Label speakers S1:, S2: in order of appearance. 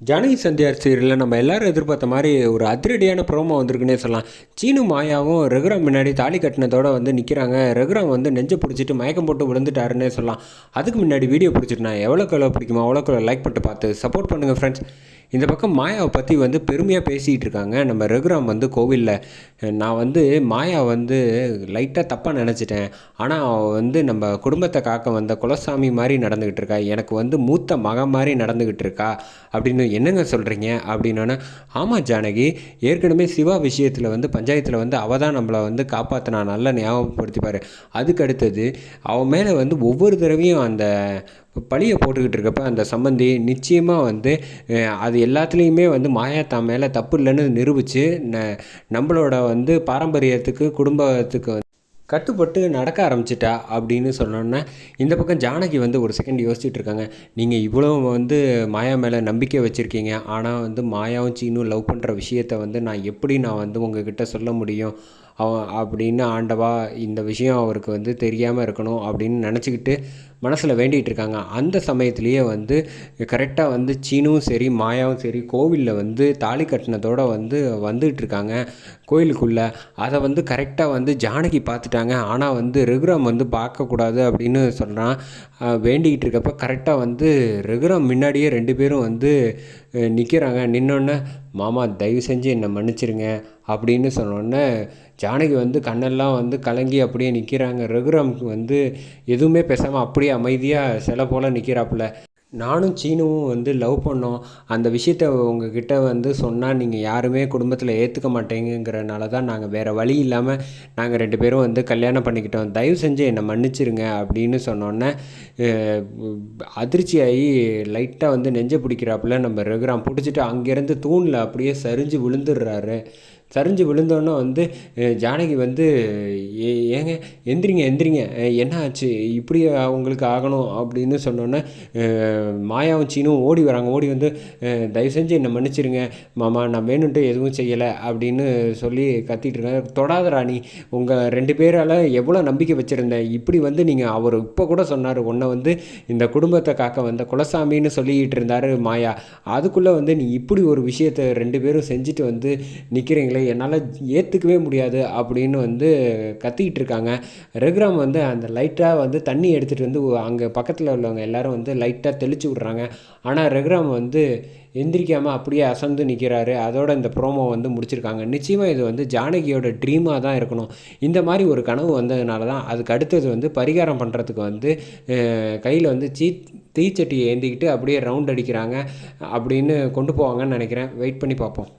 S1: ஜானகி சந்தியார் சீரியலில் நம்ம எல்லாரும் எதிர்பார்த்த மாதிரி ஒரு அதிரடியான ப்ரோமோ வந்திருக்குன்னே சொல்லலாம். சீனு மாயாவும் ரகுராம் முன்னாடி தாலி கட்டினதோடு வந்து நிற்கிறாங்க. ரகுராம் வந்து நெஞ்சை பிடிச்சிட்டு மயக்கம் போட்டு விழுந்துட்டாருன்னே சொல்லலாம். அதுக்கு முன்னாடி வீடியோ பிடிச்சிட்டு நான் எவ்வளோக்கு பிடிக்குமோ அவ்வளோக்கு லைக் பண்ணிட்டு பார்த்து சப்போர்ட் பண்ணுங்கள் ஃப்ரெண்ட்ஸ். இந்த பக்கம் மாயாவை பற்றி வந்து பெருமையாக பேசிகிட்டு இருக்காங்க. நம்ம ரகுராம் வந்து கோவிலில் நான் வந்து மாயா வந்து லைட்டாக தப்பாக நினச்சிட்டேன், ஆனால் அவள் வந்து நம்ம குடும்பத்தை காக்க வந்த குலசாமி மாதிரி நடந்துக்கிட்டு இருக்கா, எனக்கு வந்து மூத்த மகன் மாதிரி நடந்துக்கிட்டு இருக்கா அப்படின்னு என்னங்க சொல்கிறீங்க அப்படின்னோன்னே, ஆமாம் ஜானகி, ஏற்கனவே சிவா விஷயத்தில் வந்து பஞ்சாயத்தில் வந்து அவள் தான் நம்மளை வந்து காப்பாற்றினா, நல்லா ஞாபகப்படுத்திப்பார். அதுக்கு அடுத்தது அவன் மேலே வந்து ஒவ்வொரு தடவையும் அந்த பழியை போட்டுக்கிட்டு இருக்கப்ப அந்த சம்பந்தி நிச்சயமாக வந்து அது எல்லாத்துலேயுமே வந்து மாயா தான் மேலே தப்பு இல்லைன்னு நிரூபித்து நம்மளோட வந்து பாரம்பரியத்துக்கு குடும்பத்துக்கு கட்டுப்பட்டு நடக்க ஆரம்பிச்சிட்டா அப்படின்னு சொன்னோன்னே, இந்த பக்கம் ஜானகி வந்து ஒரு செகண்ட் யோசிச்சுட்டு இருக்காங்க. நீங்கள் இவ்வளோ வந்து மாயா மேலே நம்பிக்கை வச்சுருக்கீங்க, ஆனால் வந்து மாயாவும் சீனும் லவ் பண்ணுற விஷயத்த வந்து நான் வந்து உங்ககிட்ட சொல்ல முடியும் அவன் அப்படின்னு, ஆண்டவா இந்த விஷயம் அவருக்கு வந்து தெரியாமல் இருக்கணும் அப்படின்னு நினச்சிக்கிட்டு மனசில் வேண்டிகிட்டு இருக்காங்க. அந்த சமயத்துலேயே வந்து கரெக்டாக வந்து சீனும் சரி மாயாவும் சரி கோவிலில் வந்து தாலி கட்டினதோடு வந்து வந்துகிட்ருக்காங்க கோயிலுக்குள்ளே. அதை வந்து கரெக்டாக வந்து ஜானகி பார்த்துட்டாங்க. ஆனால் வந்து ரகுராம் வந்து பார்க்கக்கூடாது அப்படின்னு சொல்கிறான். வேண்டிக்கிட்டு இருக்கப்போ கரெக்டாக வந்து ரகுராம் முன்னாடியே ரெண்டு பேரும் வந்து நிற்கிறாங்க. நின்னோடனே, மாமா தயவு செஞ்சு என்னை மன்னிச்சிருங்க அப்படின்னு சொன்னோடனே ஜானகி வந்து கண்ணெல்லாம் வந்து கலங்கி அப்படியே நிற்கிறாங்க. ரகுராமுக்கு வந்து எதுவுமே பேசாமல் அப்படியே அமைதியாக சிலை போல் நிற்கிறாப்புல. நானும் சீனுவும் வந்து லவ் பண்ணோம், அந்த விஷயத்த உங்ககிட்ட வந்து சொன்னால் நீங்கள் யாருமே குடும்பத்தில் ஏற்றுக்க மாட்டேங்கிறனால தான் நாங்கள் வேறு வழி இல்லாமல் நாங்கள் ரெண்டு பேரும் வந்து கல்யாணம் பண்ணிக்கிட்டோம், தயவு செஞ்சு என்னை மன்னிச்சிருங்க அப்படின்னு சொன்னோன்னே அதிர்ச்சியாகி லைட்டாக வந்து நெஞ்சை பிடிக்கிறாப்புல நம்ம ரகுராம் பிடிச்சிட்டு அங்கேருந்து தூணில் அப்படியே சரிஞ்சு விழுந்துடுறாரு. சரிஞ்சு விழுந்தோன்னே வந்து ஜானகி வந்து ஏங்க எந்திரிங்க எந்திரிங்க, என்ன ஆச்சு, இப்படி அவங்களுக்கு ஆகணும் அப்படின்னு சொன்னோன்னே மாயாவும் சீனும் ஓடி வராங்க. ஓடி வந்து தயவு செஞ்சு என்னை மன்னிச்சிருங்க மாமா, நான் வேணுன்ட்டு எதுவும் செய்யலை அப்படின்னு சொல்லி கத்திட்டு இருக்காங்க. தொடாத ராணி, உங்கள் ரெண்டு பேரால் எவ்வளோ நம்பிக்கை வச்சுருந்தேன், இப்படி வந்து நீங்கள் அவர் இப்போ கூட சொன்னார் உன்னை வந்து இந்த குடும்பத்தை காக்க வந்த குலசாமின்னு சொல்லிக்கிட்டு இருந்தார் மாயா, அதுக்குள்ளே வந்து நீ இப்படி ஒரு விஷயத்தை ரெண்டு பேரும் செஞ்சுட்டு வந்து நிற்கிறீங்களே, என்னால் ஏற்றுக்கவே முடியாது அப்படின்னு வந்து கத்திக்கிட்டு இருக்காங்க. ரகுராம் வந்து அந்த லைட்டாக வந்து தண்ணி எடுத்துகிட்டு வந்து அங்கே பக்கத்தில் உள்ளவங்க எல்லாரும் வந்து லைட்டாக தெளித்து விட்றாங்க. ஆனால் ரகுராம் வந்து எந்திரிக்காமல் அப்படியே அசந்து நிற்கிறாரு. அதோட இந்த ப்ரோமோ வந்து முடிச்சிருக்காங்க. நிச்சயமாக இது வந்து ஜானகியோட ட்ரீமாக தான் இருக்கணும். இந்த மாதிரி ஒரு கனவு வந்ததுனால தான் அதுக்கு அடுத்தது வந்து பரிகாரம் பண்ணுறதுக்கு வந்து கையில் வந்து தீச்சட்டியை ஏந்திக்கிட்டு அப்படியே ரவுண்ட் அடிக்கிறாங்க அப்படின்னு கொண்டு போவாங்கன்னு நினைக்கிறேன். வெயிட் பண்ணி பார்ப்போம்.